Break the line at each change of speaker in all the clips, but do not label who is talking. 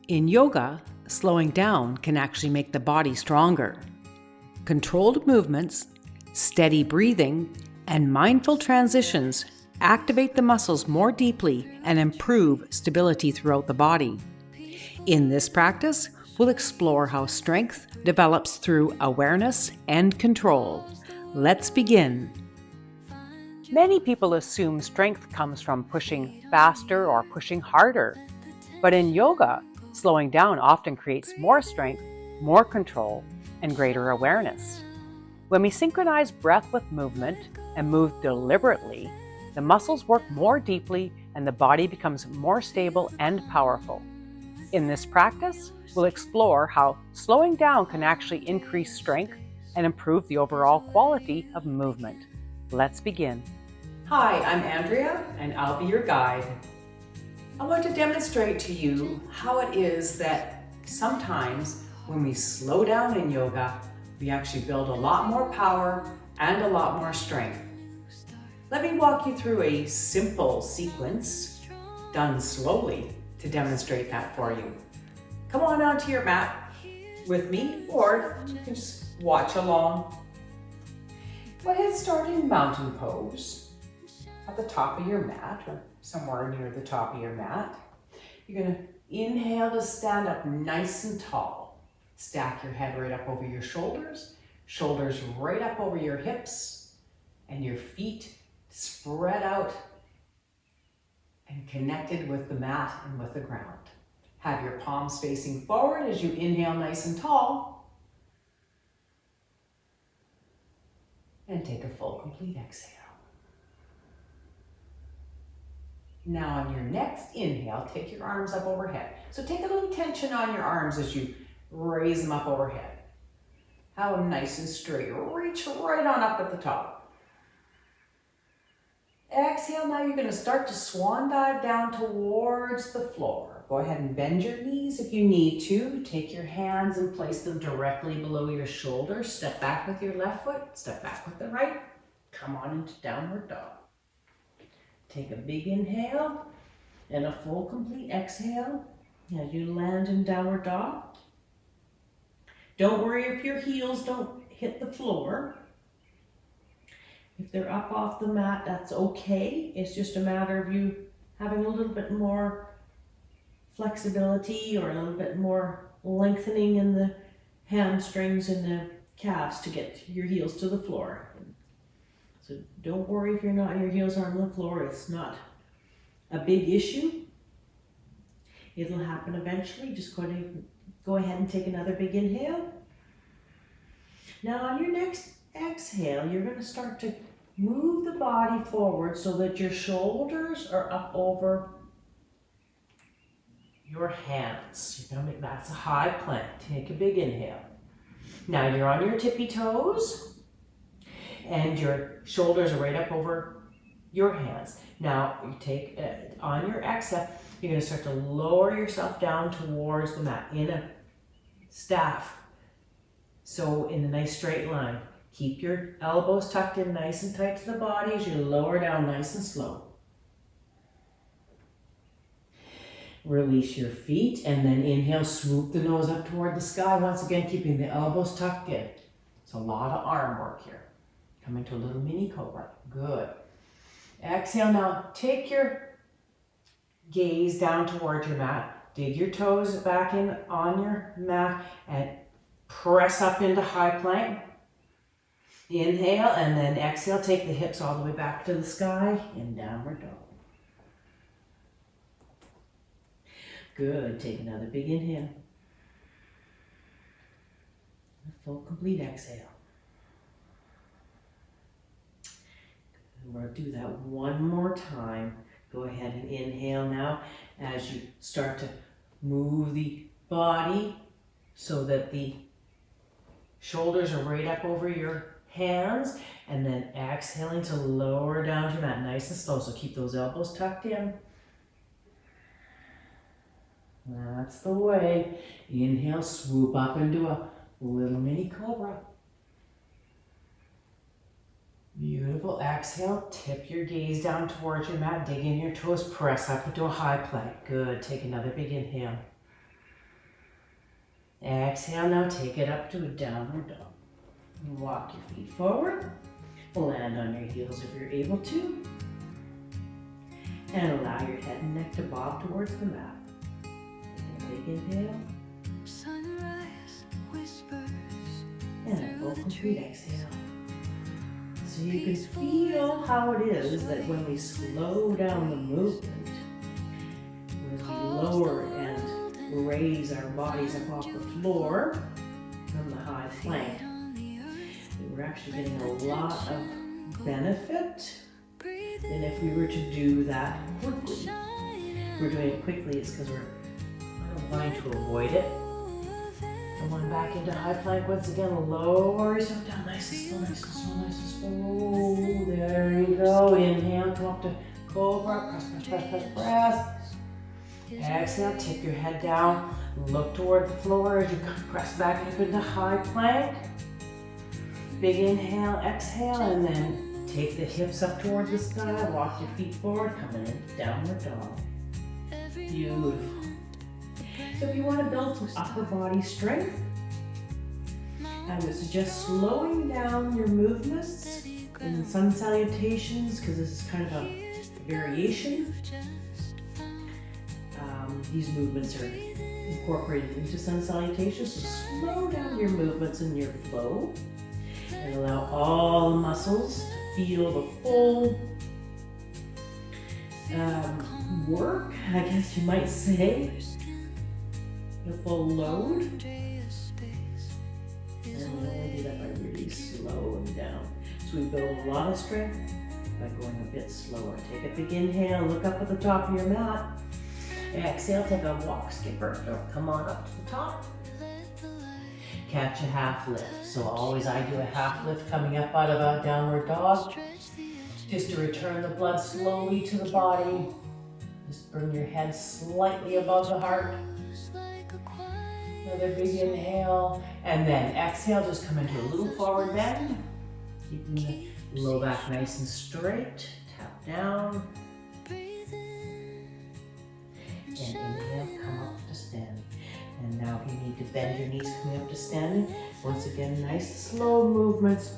In yoga, slowing down can actually make the body stronger. Controlled movements, steady breathing, and mindful transitions activate the muscles more deeply and improve stability throughout the body. In this practice, we'll explore how strength develops through awareness and control. Let's begin. Many people assume strength comes from pushing faster or pushing harder. But in yoga, slowing down often creates more strength, more control, and greater awareness. When we synchronize breath with movement and move deliberately, the muscles work more deeply and the body becomes more stable and powerful. In this practice, we'll explore how slowing down can actually increase strength and improve the overall quality of movement. Let's begin.
Hi, I'm Andrea, and I'll be your guide. I want to demonstrate to you how it is that sometimes when we slow down in yoga, we actually build a lot more power and a lot more strength. Let me walk you through a simple sequence done slowly to demonstrate that for you. Come on onto your mat with me, or you can just watch along. Go ahead, start in mountain pose at the top of your mat or somewhere near the top of your mat. You're going to inhale to stand up nice and tall. Stack your head right up over your shoulders, shoulders right up over your hips, and your feet spread out and connected with the mat and with the ground. Have your palms facing forward as you inhale nice and tall. And take a full, complete exhale. Now on your next inhale, take your arms up overhead. So take a little tension on your arms as you raise them up overhead. Have them nice and straight. Reach right on up at the top. Exhale, now you're going to start to swan dive down towards the floor. Go ahead and bend your knees if you need to. Take your hands and place them directly below your shoulders. Step back with your left foot, step back with the right. Come on into downward dog. Take a big inhale and a full, complete exhale as you land in downward dog. Don't worry if your heels don't hit the floor. If they're up off the mat, that's okay. It's just a matter of you having a little bit more flexibility or a little bit more lengthening in the hamstrings and the calves to get your heels to the floor. So don't worry if your heels are on the floor. It's not a big issue. It'll happen eventually. Just go ahead and take another big inhale. Now on your next exhale, you're going to start to move the body forward so that your shoulders are up over your hands. That's a high plank. Take a big inhale. Now you're on your tippy toes. And your shoulders are right up over your hands. Now you take, on your exhale, you're going to start to lower yourself down towards the mat in a staff. So in a nice straight line. Keep your elbows tucked in nice and tight to the body as you lower down nice and slow. Release your feet and then inhale, swoop the nose up toward the sky. Once again, keeping the elbows tucked in. It's a lot of arm work here. Come into a little mini cobra. Good. Exhale now. Take your gaze down towards your mat. Dig your toes back in on your mat and press up into high plank. Inhale and then exhale. Take the hips all the way back to the sky and downward dog. Good. Take another big inhale. A full, complete exhale. We'll do that one more time. Go ahead and inhale now as you start to move the body so that the shoulders are right up over your hands, and then exhaling to lower down your mat nice and slow. So keep those elbows tucked in. That's the way. Inhale, swoop up into a little mini cobra. Beautiful. Exhale, tip your gaze down towards your mat, dig in your toes, press up into a high plank. Good. Take another big inhale. Exhale, now take it up to a downward dog. Walk your feet forward. Land on your heels if you're able to. And allow your head and neck to bob towards the mat. Take a big inhale.
Sunrise whispers
And a full complete exhale. So you can feel how it is that when we slow down the movement, when we lower and raise our bodies up off the floor from the high plank, we're actually getting a lot of benefit than if we were to do that quickly. We're doing it quickly, it's because we're trying to avoid it. Come on back into high plank once again. Lower yourself down nice and slow, nice and slow, nice and slow. There you go. Inhale, come up to cobra. Press, press, press, press, press. Exhale, tip your head down. Look toward the floor as you press back up into high plank. Big inhale, exhale, and then take the hips up towards the sky. Walk your feet forward, coming into downward dog. Beautiful. So if you want to build some upper body strength, I would suggest slowing down your movements in sun salutations, because this is kind of a variation. These movements are incorporated into sun salutations, so slow down your movements and your flow and allow all the muscles to feel the full work, I guess you might say. The full load, and we only do that by really slowing down. So we build a lot of strength by going a bit slower. Take a big inhale, look up at the top of your mat. Exhale, take a walk skipper. Come on up to the top. Catch a half lift. So always I do a half lift coming up out of a downward dog, just to return the blood slowly to the body. Just bring your head slightly above the heart. Another big inhale, and then exhale, just come into a little forward bend. Keeping the low back nice and straight. Tap down. And inhale, come up to standing. And now if you need to bend your knees coming up to standing, once again, nice slow movements.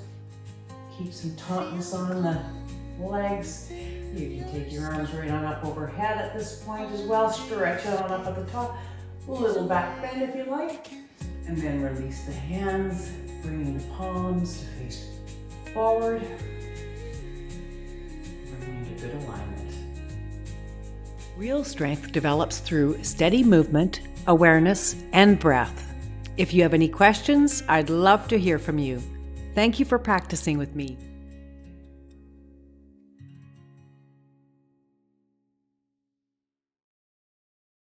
Keep some tautness on the legs. You can take your arms right on up overhead at this point as well. Stretch out on up at the top. A little back bend if you like. And then release the hands, bringing the palms to face forward. Bringing into good alignment.
Real strength develops through steady movement, awareness, and breath. If you have any questions, I'd love to hear from you. Thank you for practicing with me.